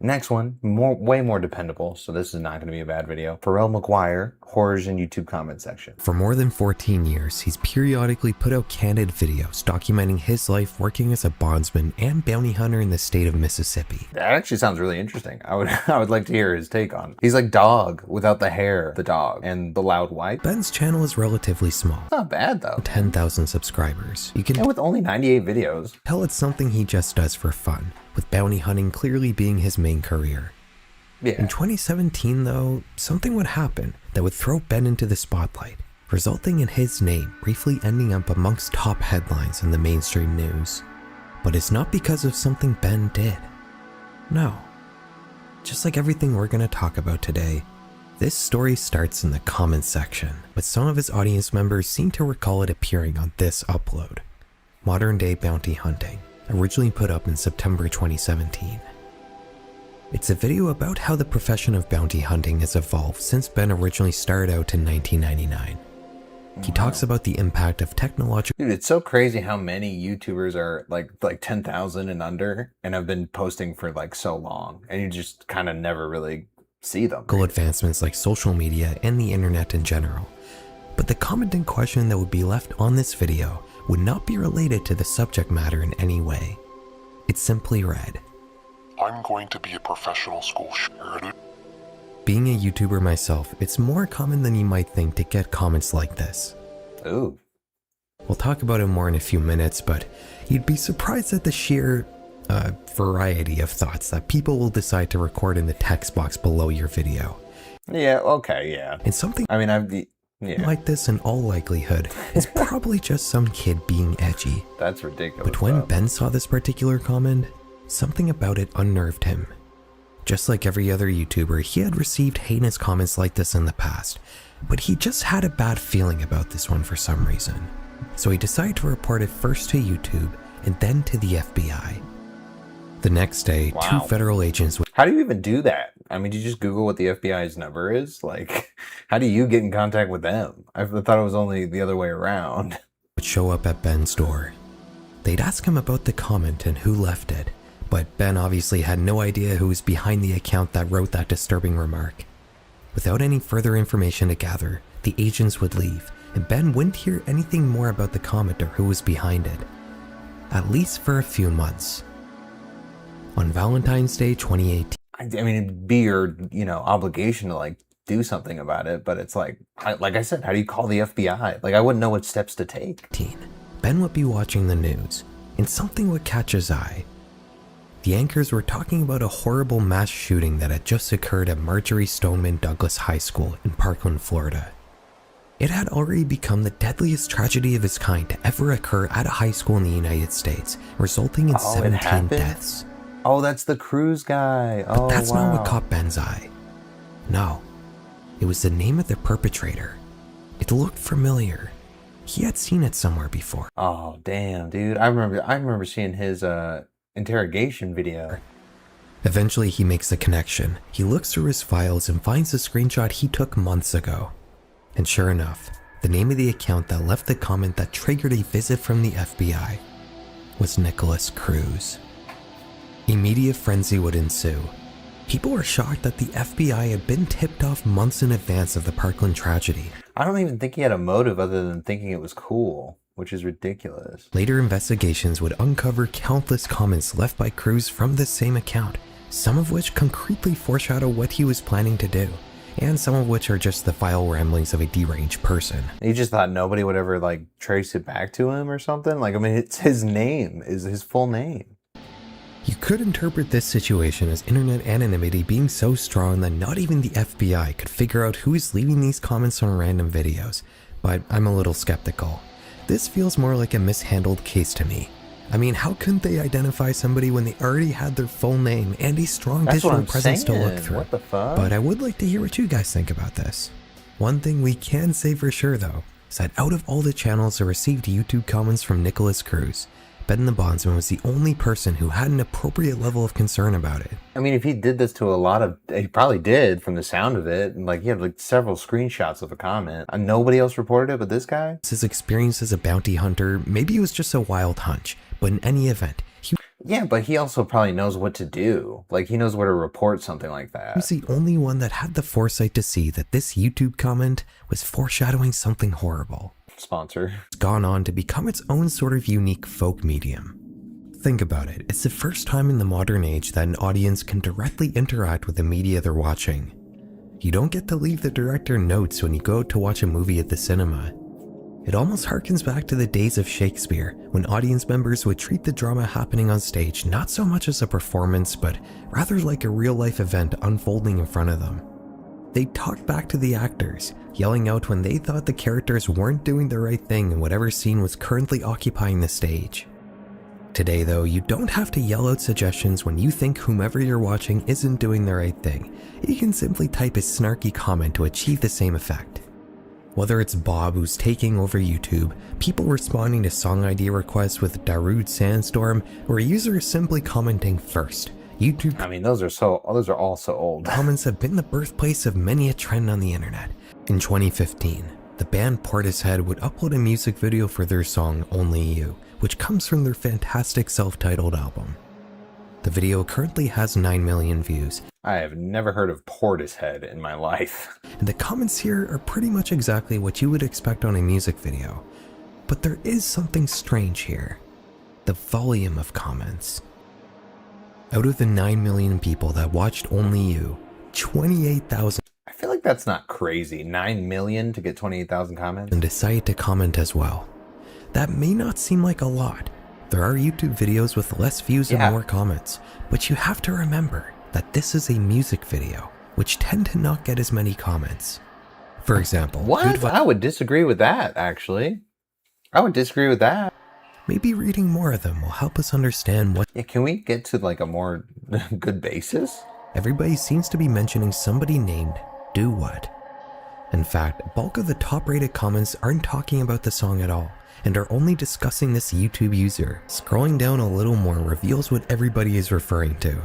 Next one, way more dependable, so this is not going to be a bad video. Pharrell McGuire, horrors in YouTube comment section. For more than 14 years, he's periodically put out candid videos documenting his life working as a bondsman and bounty hunter in the state of Mississippi. That actually sounds really interesting. I would like to hear his take on it. He's like Dog without the hair, the dog, and the loud wipe. Ben's channel is relatively small. It's not bad though. 10,000 subscribers. You can and with only 98 videos. Tell it's something he just does for fun, with bounty hunting clearly being his main career. Yeah. In 2017 though, something would happen that would throw Ben into the spotlight, resulting in his name briefly ending up amongst top headlines in the mainstream news. But it's not because of something Ben did. No. Just like everything we're going to talk about today, this story starts in the comments section, but some of his audience members seem to recall it appearing on this upload. Modern Day Bounty Hunting, originally put up in September 2017. It's a video about how the profession of bounty hunting has evolved since Ben originally started out in 1999. He talks about the impact of technological... Dude, it's so crazy how many YouTubers are like 10,000 and under and have been posting for like so long, and you just kind of never really see them. Advancements like social media and the internet in general. But the comment in question that would be left on this video would not be related to the subject matter in any way. It simply read, "I'm going to be a professional school shooter." Being a YouTuber myself, it's more common than you might think to get comments like this. Ooh. We'll talk about it more in a few minutes, but you'd be surprised at the sheer variety of thoughts that people will decide to record in the text box below your video. Yeah, okay, yeah. And something like this in all likelihood is probably just some kid being edgy. That's ridiculous. But when Ben saw this particular comment, something about it unnerved him. Just like every other YouTuber, he had received heinous comments like this in the past, but he just had a bad feeling about this one for some reason. So he decided to report it first to YouTube and then to the FBI. The next day, two federal agents would... How do you even do that? I mean, do you just Google what the FBI's number is? Like, how do you get in contact with them? I thought it was only the other way around. ...would show up at Ben's door. They'd ask him about the comment and who left it, but Ben obviously had no idea who was behind the account that wrote that disturbing remark. Without any further information to gather, the agents would leave, and Ben wouldn't hear anything more about the comment or who was behind it. At least for a few months. On Valentine's Day 2018... I mean, it'd be your, obligation to, like, do something about it, but it's like I said, how do you call the FBI? Like, I wouldn't know what steps to take. Ben would be watching the news, and something would catch his eye. The anchors were talking about a horrible mass shooting that had just occurred at Marjorie Stoneman Douglas High School in Parkland, Florida. It had already become the deadliest tragedy of its kind to ever occur at a high school in the United States, resulting in 17 deaths. Oh, that's the cruise guy. But that's not what caught Ben's eye. No, it was the name of the perpetrator. It looked familiar. He had seen it somewhere before. Oh, damn, dude. I remember seeing his interrogation video. Eventually he makes a connection. He looks through his files and finds a screenshot he took months ago. And sure enough, the name of the account that left the comment that triggered a visit from the FBI was Nicholas Cruz. A media frenzy would ensue. People were shocked that the FBI had been tipped off months in advance of the Parkland tragedy. I don't even think he had a motive other than thinking it was cool, which is ridiculous. Later investigations would uncover countless comments left by Cruz from this same account, some of which concretely foreshadow what he was planning to do, and some of which are just the vile ramblings of a deranged person. He just thought nobody would ever, like, trace it back to him or something? Like, I mean, it's his name, is his full name. You could interpret this situation as internet anonymity being so strong that not even the FBI could figure out who is leaving these comments on random videos, but I'm a little skeptical. This feels more like a mishandled case to me. I mean, how couldn't they identify somebody when they already had their full name and a strong digital presence to look through? What the fuck? But I would like to hear what you guys think about this. One thing we can say for sure though, is that out of all the channels that received YouTube comments from Nicholas Cruz, Ben the Bondsman was the only person who had an appropriate level of concern about it. I mean, if he did this to a lot of, he probably did from the sound of it, and like he had like several screenshots of a comment, and nobody else reported it but this guy? His experience as a bounty hunter, maybe it was just a wild hunch, but in any event, Yeah, but he also probably knows what to do. Like, he knows where to report something like that. He's the only one that had the foresight to see that this YouTube comment was foreshadowing something horrible. Sponsor. It's gone on to become its own sort of unique folk medium. Think about it, it's the first time in the modern age that an audience can directly interact with the media they're watching. You don't get to leave the director notes when you go out to watch a movie at the cinema. It almost harkens back to the days of Shakespeare, when audience members would treat the drama happening on stage not so much as a performance, but rather like a real-life event unfolding in front of them. They'd talk back to the actors, yelling out when they thought the characters weren't doing the right thing in whatever scene was currently occupying the stage. Today though, you don't have to yell out suggestions when you think whomever you're watching isn't doing the right thing. You can simply type a snarky comment to achieve the same effect. Whether it's Bob who's taking over YouTube, people responding to song ID requests with Darude Sandstorm, or users simply commenting first, YouTube I mean, those are all so old. comments have been the birthplace of many a trend on the internet. In 2015, the band Portishead would upload a music video for their song Only You, which comes from their fantastic self-titled album. The video currently has 9 million views. I have never heard of Portishead in my life. And the comments here are pretty much exactly what you would expect on a music video. But there is something strange here. The volume of comments. Out of the 9 million people that watched Only You, 28,000 I feel like that's not crazy. 9 million to get 28,000 comments? decided to comment as well. That may not seem like a lot. There are YouTube videos with less views and more comments, but you have to remember that this is a music video, which tend to not get as many comments. For example, What? I would disagree with that, actually. I would disagree with that. maybe reading more of them will help us understand what. Yeah, can we get to like a more good basis? Everybody seems to be mentioning somebody named Do What. In fact, bulk of the top rated comments aren't talking about the song at all, and are only discussing this YouTube user. Scrolling down a little more reveals what everybody is referring to.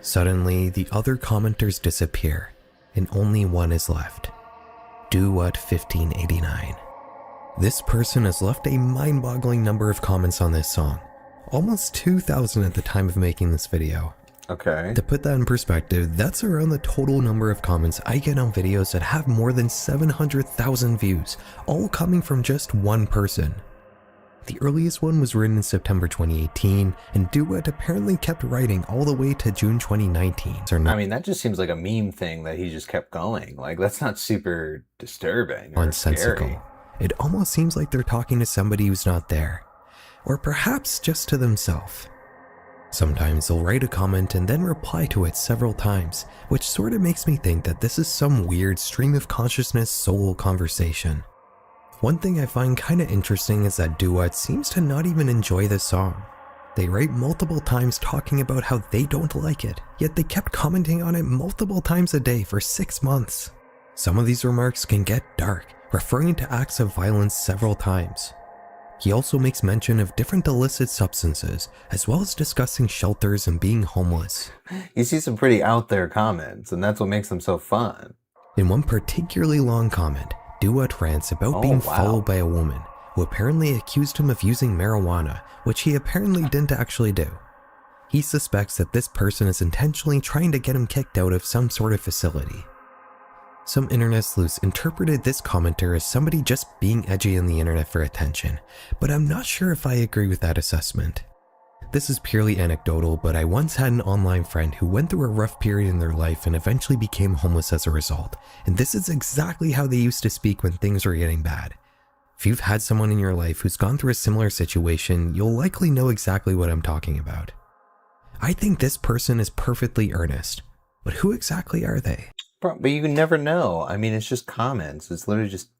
Suddenly, the other commenters disappear, and only one is left. Do What 1589. This person has left a mind-boggling number of comments on this song. Almost 2,000 at the time of making this video. Okay. To put that in perspective, that's around the total number of comments I get on videos that have more than 700,000 views, all coming from just one person. The earliest one was written in September 2018, and Do What apparently kept writing all the way to June 2019. I mean, that just seems like a meme thing that he just kept going. Like, that's not super disturbing or scary. Nonsensical. It almost seems like they're talking to somebody who's not there. Or perhaps just to themselves. Sometimes they'll write a comment and then reply to it several times, which sort of makes me think that this is some weird stream of consciousness solo conversation. One thing I find kinda interesting is that Do What seems to not even enjoy this song. They write multiple times talking about how they don't like it, yet they kept commenting on it multiple times a day for 6 months. Some of these remarks can get dark, referring to acts of violence several times. He also makes mention of different illicit substances, as well as discussing shelters and being homeless. You see some pretty out there comments, and that's what makes them so fun. In one particularly long comment, Do What rants about being followed by a woman, who apparently accused him of using marijuana, which he apparently didn't actually do. He suspects that this person is intentionally trying to get him kicked out of some sort of facility. Some internet sleuths interpreted this commenter as somebody just being edgy on the internet for attention, but I'm not sure if I agree with that assessment. This is purely anecdotal, but I once had an online friend who went through a rough period in their life and eventually became homeless as a result, and this is exactly how they used to speak when things were getting bad. If you've had someone in your life who's gone through a similar situation, you'll likely know exactly what I'm talking about. I think this person is perfectly earnest, but who exactly are they? Bro, but you can never know. I mean, it's just comments. It's literally just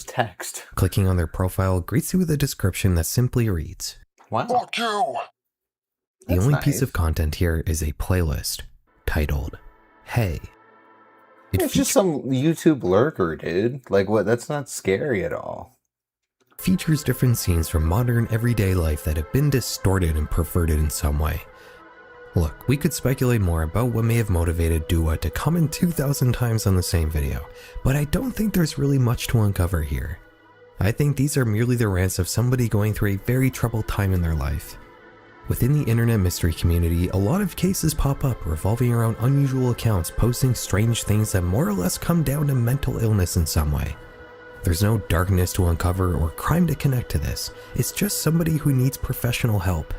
text. Clicking on their profile greets you with a description that simply reads, Wow. Fuck you! the That's only piece nice. of content here is a playlist titled, Hey. It's just some YouTube lurker, dude. Like, what? That's not scary at all. Features different scenes from modern everyday life that have been distorted and perverted in some way. Look, we could speculate more about what may have motivated Do What to comment 2,000 times on the same video, but I don't think there's really much to uncover here. I think these are merely the rants of somebody going through a very troubled time in their life. Within the internet mystery community, a lot of cases pop up revolving around unusual accounts posting strange things that more or less come down to mental illness in some way. There's no darkness to uncover or crime to connect to this, it's just somebody who needs professional help.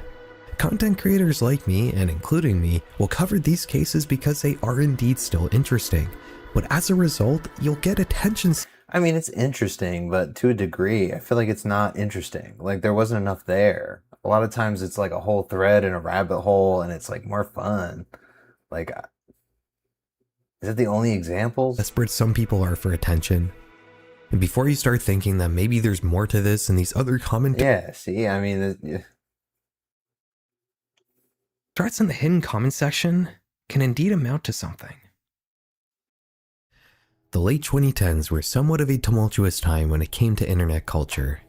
Content creators like me, and including me, will cover these cases because they are indeed still interesting, but as a result, you'll get attention. I mean, it's interesting, but to a degree, I feel like it's not interesting. Like, there wasn't enough there. A lot of times it's like a whole thread and a rabbit hole, and it's like more fun. Like, is that the only examples? Desperate some people are for attention. And before you start thinking that maybe there's more to this and these other Yeah, see, I mean, threats in the hidden comment section can indeed amount to something. The late 2010s were somewhat of a tumultuous time when it came to internet culture.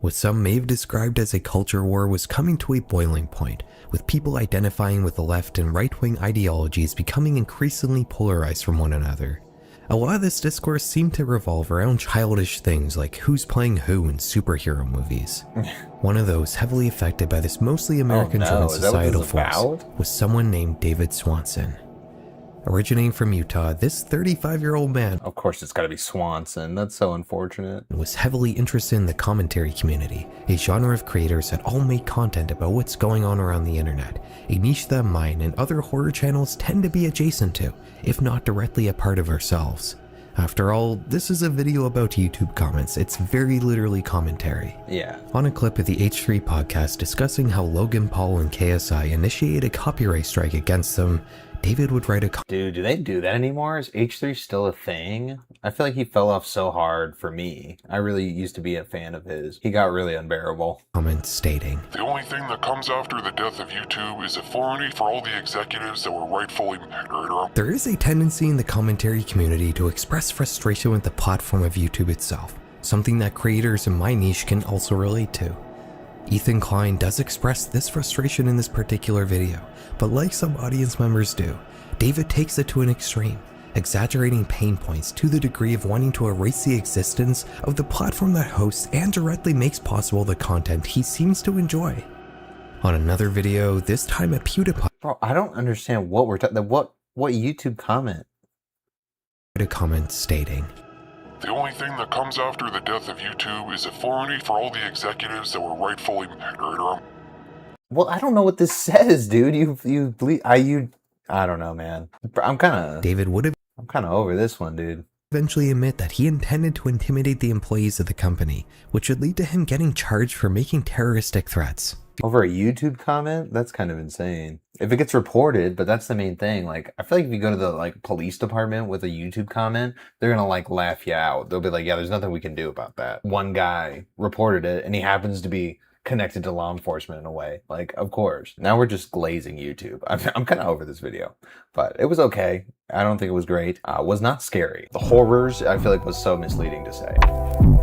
What some may have described as a culture war was coming to a boiling point, with people identifying with the left and right-wing ideologies becoming increasingly polarized from one another. A lot of this discourse seemed to revolve around childish things like who's playing who in superhero movies. One of those heavily affected by this mostly American-driven societal force was someone named David Swanson. Originating from Utah, this 35-year-old man, of course it's gotta be Swanson, that's so unfortunate, was heavily interested in the commentary community, a genre of creators that all make content about what's going on around the internet, a niche that mine and other horror channels tend to be adjacent to, if not directly a part of ourselves. After all, this is a video about YouTube comments, it's very literally commentary. Yeah. On a clip of the H3 podcast discussing how Logan Paul and KSI initiated a copyright strike against them, David would write a Dude, do they do that anymore? Is H3 still a thing? I feel like he fell off so hard for me. I really used to be a fan of his. He got really unbearable. Comment stating, The only thing that comes after the death of YouTube is a forerunner for all the executives that were rightfully murdered. There is a tendency in the commentary community to express frustration with the platform of YouTube itself, something that creators in my niche can also relate to. Ethan Klein does express this frustration in this particular video, but like some audience members do, David takes it to an extreme, exaggerating pain points to the degree of wanting to erase the existence of the platform that hosts and directly makes possible the content he seems to enjoy. On another video, this time at PewDiePie, Bro, I don't understand what we're talking. What YouTube comment? a comment stating, The only thing that comes after the death of YouTube is a forerunner for all the executives that were rightfully murdered. Well, I don't know what this says, dude. I don't know, man. I'm kind of over this one, dude. Eventually admit that he intended to intimidate the employees of the company, which would lead to him getting charged for making terroristic threats. Over a YouTube comment? That's kind of insane. If it gets reported, but that's the main thing. Like, I feel like if you go to the police department with a YouTube comment, they're gonna laugh you out. They'll be like, yeah, there's nothing we can do about that. One guy reported it and he happens to be connected to law enforcement in a way. Like, of course. Now we're just glazing YouTube. I'm kind of over this video, but it was okay. I don't think it was great. Was not scary. The horrors, I feel like, was so misleading to say.